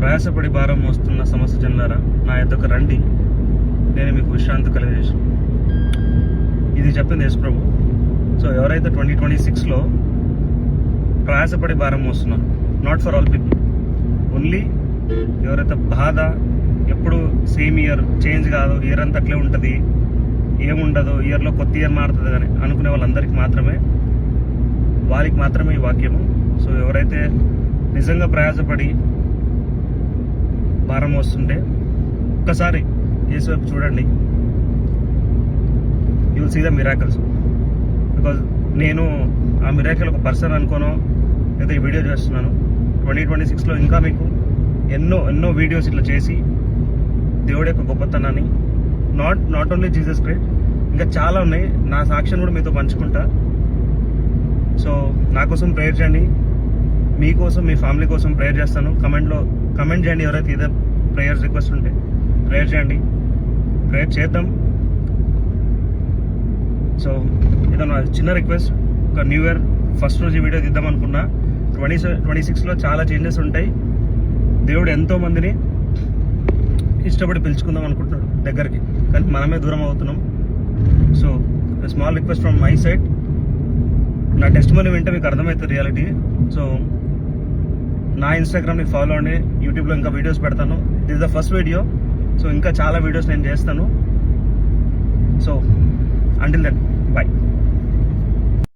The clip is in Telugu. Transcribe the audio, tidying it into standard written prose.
ప్రయాసపడి భారం మోస్తున్న సమస్య జనులారా, నా యొద్దకు రండి, నేను మీకు విశ్రాంతి కలిగజేసాను. ఇది చెప్పింది యేసు ప్రభు. సో ఎవరైతే 2026లో ప్రయాసపడి భారం మోస్తున్నారు, not for all people, only ఎవరైతే బాధ ఎప్పుడు సేమ్ ఇయర్ చేంజ్ కాదు, ఇయర్ అంతా అట్లే ఉంటుంది, ఏముండదు, ఇయర్లో కొత్త ఇయర్ మారుతుంది కానీ అనుకునే వాళ్ళందరికీ మాత్రమే, వారికి మాత్రమే ఈ వాక్యము. సో ఎవరైతే నిజంగా ప్రయాసపడి భారం వస్తుంటే ఒక్కసారి యేసు వైపు చూడండి, you will see the miracles. Because నేను ఆ మిరాకిల్ ఒక పర్సన్ అనుకోను లేదా ఈ వీడియో చేస్తున్నాను. 2026లో ఇంకా మీకు ఎన్నో వీడియోస్ ఇట్లా చేసి దేవుడి యొక్క గొప్పతనాన్ని, నాట్ ఓన్లీ జీసస్ క్రైస్ట్, ఇంకా చాలా ఉన్నాయి, నా సాక్ష్యం కూడా మీతో పంచుకుంటా. సో నా కోసం ప్రేయర్ చేయండి, మీకోసం మీ ఫ్యామిలీ కోసం ప్రేయర్ చేస్తాను. కమెంట్ చేయండి, ఎవరైతే ఇదే ప్రేయర్స్ రిక్వెస్ట్ ఉంటే ప్రేయర్ చేయండి, ప్రేయర్ చేద్దాం. సో ఇదో నా చిన్న రిక్వెస్ట్. ఒక న్యూ ఇయర్ ఫస్ట్ రోజు వీడియో తీద్దాం అనుకున్నా. 2026లో చాలా చేంజెస్ ఉంటాయి. దేవుడు ఎంతో మందిని ఇష్టపడి పిలుచుకుందాం అనుకుంటున్నాడు దగ్గరికి, కానీ మనమే దూరం అవుతున్నాం. So small request from my side. నా టెస్ట్ మనీ వింటే మీకు అర్థమవుతుంది రియాలిటీ. సో నా ఇన్స్టాగ్రామ్ని ఫాలో అండి, యూట్యూబ్లో ఇంకా వీడియోస్ పెడతాను. This is the first video. So ఇంకా చాలా వీడియోస్ నేను చేస్తాను. So until then, by.